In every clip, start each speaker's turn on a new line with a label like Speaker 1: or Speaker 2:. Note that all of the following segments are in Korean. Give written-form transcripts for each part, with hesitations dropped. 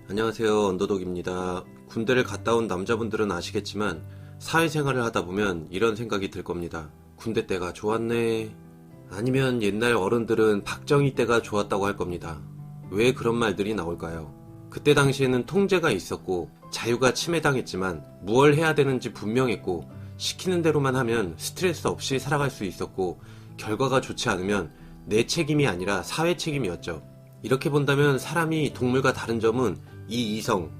Speaker 1: 안녕하세요, 언더독입니다. 군대를 갔다 온 남자분들은 아시겠지만 사회생활을 하다 보면 이런 생각이 들 겁니다. 군대 때가 좋았네. 아니면 옛날 어른들은 박정희 때가 좋았다고 할 겁니다. 왜 그런 말들이 나올까요? 그때 당시에는 통제가 있었고 자유가 침해당했지만 무얼 해야 되는지 분명했고 시키는 대로만 하면 스트레스 없이 살아갈 수 있었고 결과가 좋지 않으면 내 책임이 아니라 사회 책임이었죠. 이렇게 본다면 사람이 동물과 다른 점은 이 이성,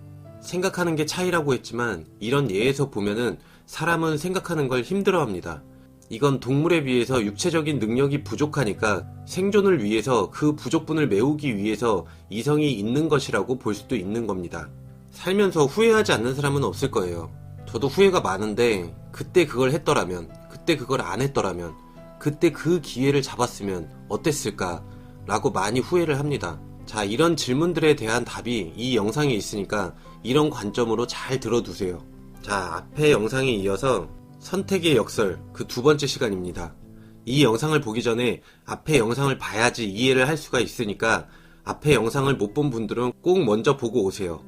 Speaker 1: 생각하는 게 차이라고 했지만 이런 예에서 보면은 사람은 생각하는 걸 힘들어합니다. 이건 동물에 비해서 육체적인 능력이 부족하니까 생존을 위해서 그 부족분을 메우기 위해서 이성이 있는 것이라고 볼 수도 있는 겁니다. 살면서 후회하지 않는 사람은 없을 거예요. 저도 후회가 많은데 그때 그걸 했더라면, 그때 그걸 안 했더라면, 그때 그 기회를 잡았으면 어땠을까 라고 많이 후회를 합니다. 자, 이런 질문들에 대한 답이 이 영상에 있으니까 이런 관점으로 잘 들어두세요. 자, 앞에 영상에 이어서 선택의 역설 그 두 번째 시간입니다. 이 영상을 보기 전에 앞에 영상을 봐야지 이해를 할 수가 있으니까 앞에 영상을 못 본 분들은 꼭 먼저 보고 오세요.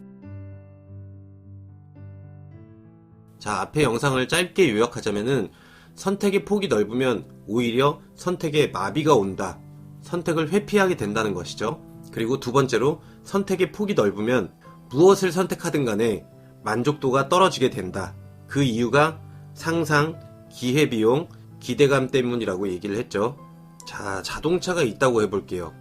Speaker 1: 자, 앞에 영상을 짧게 요약하자면은 선택의 폭이 넓으면 오히려 선택에 마비가 온다. 선택을 회피하게 된다는 것이죠. 그리고 두 번째로 선택의 폭이 넓으면 무엇을 선택하든 간에 만족도가 떨어지게 된다. 그 이유가 상상, 기회비용, 기대감 때문이라고 얘기를 했죠. 자, 자동차가 있다고 해볼게요.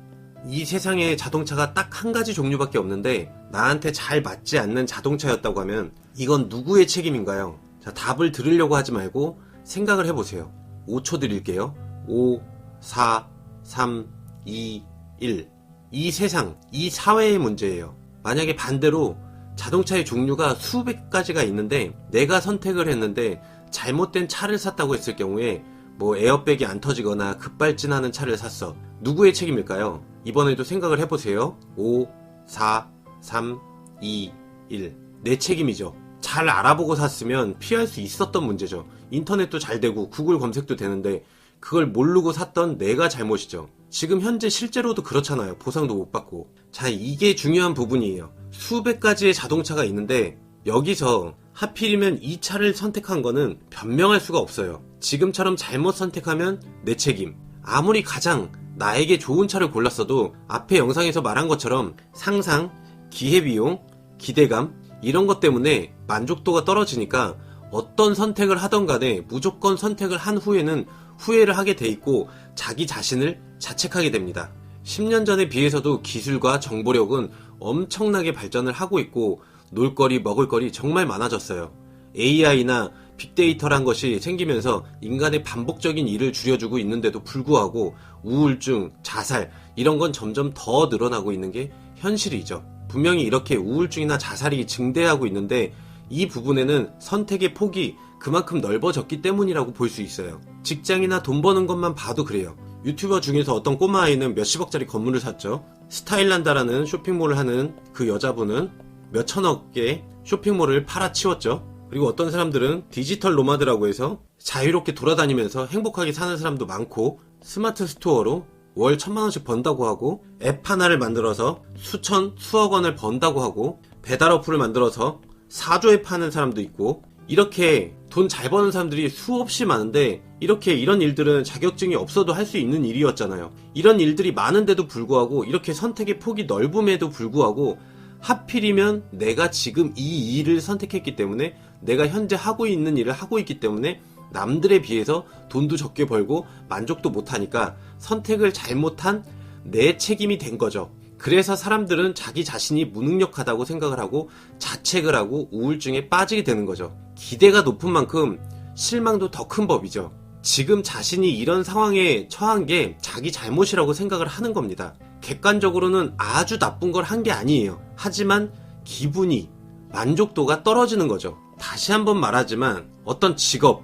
Speaker 1: 이 세상에 자동차가 딱 한 가지 종류밖에 없는데 나한테 잘 맞지 않는 자동차였다고 하면 이건 누구의 책임인가요? 자, 답을 들으려고 하지 말고 생각을 해보세요. 5초 드릴게요. 5, 4, 3, 2, 1. 이 세상, 이 사회의 문제예요. 만약에 반대로 자동차의 종류가 수백 가지가 있는데 내가 선택을 했는데 잘못된 차를 샀다고 했을 경우에 뭐 에어백이 안 터지거나 급발진하는 차를 샀어. 누구의 책임일까요? 이번에도 생각을 해보세요. 5, 4, 3, 2, 1. 내 책임이죠. 잘 알아보고 샀으면 피할 수 있었던 문제죠. 인터넷도 잘 되고 구글 검색도 되는데 그걸 모르고 샀던 내가 잘못이죠. 지금 현재 실제로도 그렇잖아요. 보상도 못 받고. 자, 이게 중요한 부분이에요. 수백 가지의 자동차가 있는데 여기서 하필이면 이 차를 선택한 거는 변명할 수가 없어요. 지금처럼 잘못 선택하면 내 책임. 아무리 가장 나에게 좋은 차를 골랐어도 앞에 영상에서 말한 것처럼 상상, 기회비용, 기대감 이런 것 때문에 만족도가 떨어지니까 어떤 선택을 하던 간에 무조건 선택을 한 후에는 후회를 하게 돼 있고 자기 자신을 자책하게 됩니다. 10년 전에 비해서도 기술과 정보력은 엄청나게 발전을 하고 있고 놀거리, 먹을거리 정말 많아졌어요. AI나 빅데이터란 것이 생기면서 인간의 반복적인 일을 줄여주고 있는데도 불구하고 우울증, 자살 이런 건 점점 더 늘어나고 있는 게 현실이죠. 분명히 이렇게 우울증이나 자살이 증대하고 있는데 이 부분에는 선택의 폭이 그만큼 넓어졌기 때문이라고 볼 수 있어요. 직장이나 돈 버는 것만 봐도 그래요. 유튜버 중에서 어떤 꼬마아이는 몇십억짜리 건물을 샀죠. 스타일란다라는 쇼핑몰을 하는 그 여자분은 몇천억의 쇼핑몰을 팔아치웠죠. 그리고 어떤 사람들은 디지털 노마드라고 해서 자유롭게 돌아다니면서 행복하게 사는 사람도 많고 스마트 스토어로 월 1,000만원씩 번다고 하고 앱 하나를 만들어서 수천, 수억 원을 번다고 하고 배달 어플을 만들어서 4조에 파는 사람도 있고 이렇게 돈 잘 버는 사람들이 수없이 많은데 이렇게 이런 일들은 자격증이 없어도 할 수 있는 일이었잖아요. 이런 일들이 많은데도 불구하고 이렇게 선택의 폭이 넓음에도 불구하고 하필이면 내가 지금 이 일을 선택했기 때문에 내가 현재 하고 있는 일을 하고 있기 때문에 남들에 비해서 돈도 적게 벌고 만족도 못하니까 선택을 잘못한 내 책임이 된 거죠. 그래서 사람들은 자기 자신이 무능력하다고 생각을 하고 자책을 하고 우울증에 빠지게 되는 거죠. 기대가 높은 만큼 실망도 더 큰 법이죠. 지금 자신이 이런 상황에 처한 게 자기 잘못이라고 생각을 하는 겁니다. 객관적으로는 아주 나쁜 걸 한 게 아니에요. 하지만 기분이, 만족도가 떨어지는 거죠. 다시 한번 말하지만 어떤 직업,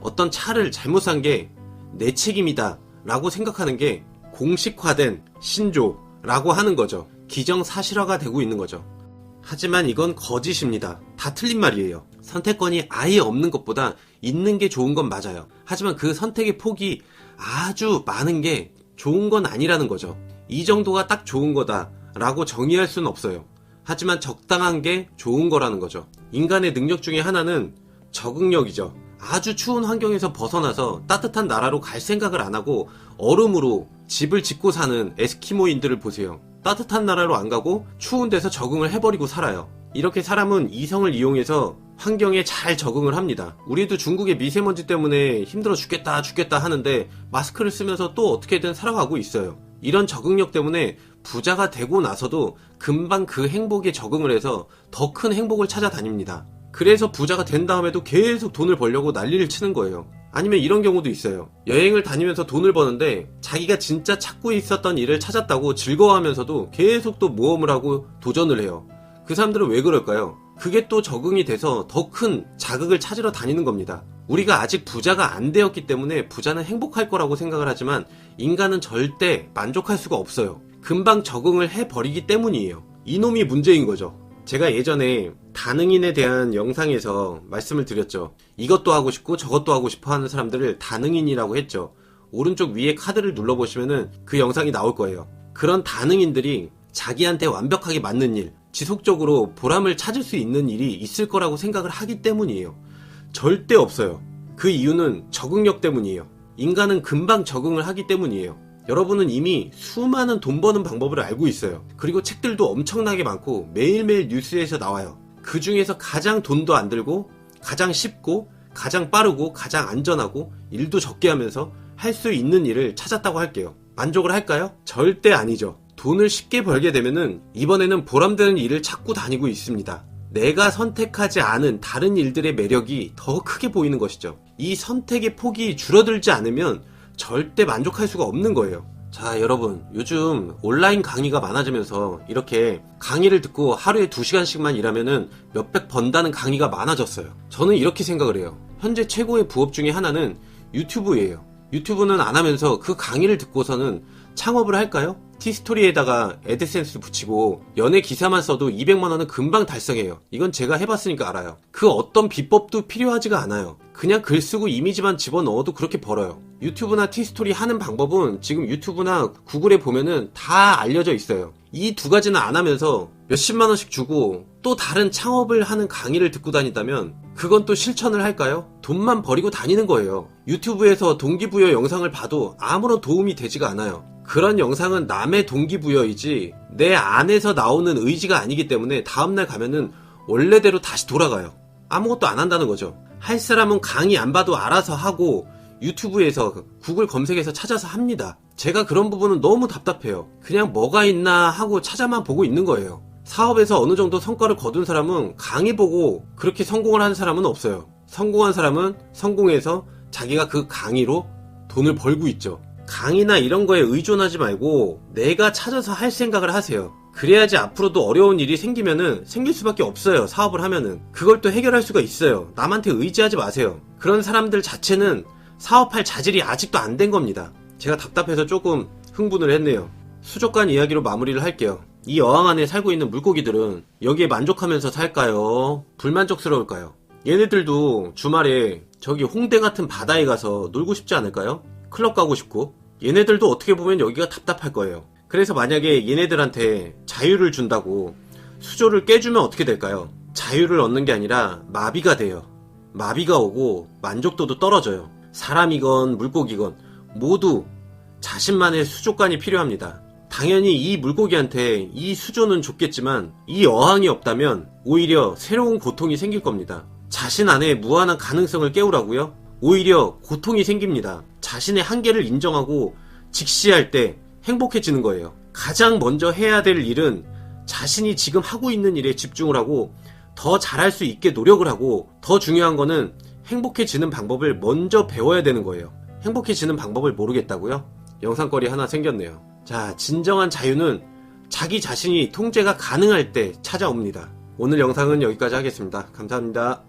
Speaker 1: 어떤 차를 잘못 산 게 내 책임이다 라고 생각하는 게 공식화된 신조라고 하는 거죠. 기정사실화가 되고 있는 거죠. 하지만 이건 거짓입니다. 다 틀린 말이에요. 선택권이 아예 없는 것보다 있는 게 좋은 건 맞아요. 하지만 그 선택의 폭이 아주 많은 게 좋은 건 아니라는 거죠. 이 정도가 딱 좋은 거다 라고 정의할 수는 없어요. 하지만 적당한 게 좋은 거라는 거죠. 인간의 능력 중에 하나는 적응력이죠. 아주 추운 환경에서 벗어나서 따뜻한 나라로 갈 생각을 안 하고 얼음으로 집을 짓고 사는 에스키모인들을 보세요. 따뜻한 나라로 안 가고 추운 데서 적응을 해버리고 살아요. 이렇게 사람은 이성을 이용해서 환경에 잘 적응을 합니다. 우리도 중국의 미세먼지 때문에 힘들어 죽겠다 하는데 마스크를 쓰면서 또 어떻게든 살아가고 있어요. 이런 적응력 때문에 부자가 되고 나서도 금방 그 행복에 적응을 해서 더 큰 행복을 찾아다닙니다. 그래서 부자가 된 다음에도 계속 돈을 벌려고 난리를 치는 거예요. 아니면 이런 경우도 있어요. 여행을 다니면서 돈을 버는데 자기가 진짜 찾고 있었던 일을 찾았다고 즐거워하면서도 계속 또 모험을 하고 도전을 해요. 그 사람들은 왜 그럴까요? 그게 또 적응이 돼서 더 큰 자극을 찾으러 다니는 겁니다. 우리가 아직 부자가 안 되었기 때문에 부자는 행복할 거라고 생각을 하지만 인간은 절대 만족할 수가 없어요. 금방 적응을 해버리기 때문이에요. 이놈이 문제인 거죠. 제가 예전에 다능인에 대한 영상에서 말씀을 드렸죠. 이것도 하고 싶고 저것도 하고 싶어 하는 사람들을 다능인이라고 했죠. 오른쪽 위에 카드를 눌러보시면은 그 영상이 나올 거예요. 그런 다능인들이 자기한테 완벽하게 맞는 일, 지속적으로 보람을 찾을 수 있는 일이 있을 거라고 생각을 하기 때문이에요. 절대 없어요. 그 이유는 적응력 때문이에요. 인간은 금방 적응을 하기 때문이에요. 여러분은 이미 수많은 돈 버는 방법을 알고 있어요. 그리고 책들도 엄청나게 많고 매일매일 뉴스에서 나와요. 그 중에서 가장 돈도 안 들고 가장 쉽고 가장 빠르고 가장 안전하고 일도 적게 하면서 할 수 있는 일을 찾았다고 할게요. 만족을 할까요? 절대 아니죠. 돈을 쉽게 벌게 되면은 이번에는 보람되는 일을 찾고 다니고 있습니다. 내가 선택하지 않은 다른 일들의 매력이 더 크게 보이는 것이죠. 이 선택의 폭이 줄어들지 않으면 절대 만족할 수가 없는 거예요. 자, 여러분, 요즘 온라인 강의가 많아지면서 이렇게 강의를 듣고 하루에 2시간씩만 일하면은 몇백 번다는 강의가 많아졌어요. 저는 이렇게 생각을 해요. 현재 최고의 부업 중에 하나는 유튜브예요. 유튜브는 안 하면서 그 강의를 듣고서는 창업을 할까요? 티스토리에다가 애드센스 붙이고 연예 기사만 써도 200만원은 금방 달성해요. 이건 제가 해봤으니까 알아요. 그 어떤 비법도 필요하지가 않아요. 그냥 글 쓰고 이미지만 집어넣어도 그렇게 벌어요. 유튜브나 티스토리 하는 방법은 지금 유튜브나 구글에 보면은 다 알려져 있어요. 이 두 가지는 안 하면서 몇십만원씩 주고 또 다른 창업을 하는 강의를 듣고 다닌다면 그건 또 실천을 할까요? 돈만 버리고 다니는 거예요. 유튜브에서 동기부여 영상을 봐도 아무런 도움이 되지가 않아요. 그런 영상은 남의 동기부여이지 내 안에서 나오는 의지가 아니기 때문에 다음날 가면은 원래대로 다시 돌아가요. 아무것도 안 한다는 거죠. 할 사람은 강의 안 봐도 알아서 하고 유튜브에서 구글 검색해서 찾아서 합니다. 제가 그런 부분은 너무 답답해요. 그냥 뭐가 있나 하고 찾아만 보고 있는 거예요. 사업에서 어느 정도 성과를 거둔 사람은 강의 보고 그렇게 성공을 하는 사람은 없어요. 성공한 사람은 성공해서 자기가 그 강의로 돈을 벌고 있죠. 강의나 이런 거에 의존하지 말고 내가 찾아서 할 생각을 하세요. 그래야지 앞으로도 어려운 일이 생기면은 생길 수밖에 없어요. 사업을 하면은 그걸 또 해결할 수가 있어요. 남한테 의지하지 마세요. 그런 사람들 자체는 사업할 자질이 아직도 안 된 겁니다. 제가 답답해서 조금 흥분을 했네요. 수족관 이야기로 마무리를 할게요. 이 어항 안에 살고 있는 물고기들은 여기에 만족하면서 살까요? 불만족스러울까요? 얘네들도 주말에 저기 홍대 같은 바다에 가서 놀고 싶지 않을까요? 클럽 가고 싶고. 얘네들도 어떻게 보면 여기가 답답할 거예요. 그래서 만약에 얘네들한테 자유를 준다고 수조를 깨주면 어떻게 될까요? 자유를 얻는 게 아니라 마비가 돼요. 마비가 오고 만족도도 떨어져요. 사람이건 물고기건 모두 자신만의 수족관이 필요합니다. 당연히 이 물고기한테 이 수조는 좋겠지만 이 어항이 없다면 오히려 새로운 고통이 생길 겁니다. 자신 안에 무한한 가능성을 깨우라고요? 오히려 고통이 생깁니다. 자신의 한계를 인정하고 직시할 때 행복해지는 거예요. 가장 먼저 해야 될 일은 자신이 지금 하고 있는 일에 집중을 하고 더 잘할 수 있게 노력을 하고 더 중요한 거는 행복해지는 방법을 먼저 배워야 되는 거예요. 행복해지는 방법을 모르겠다고요? 영상거리 하나 생겼네요. 자, 진정한 자유는 자기 자신이 통제가 가능할 때 찾아옵니다. 오늘 영상은 여기까지 하겠습니다. 감사합니다.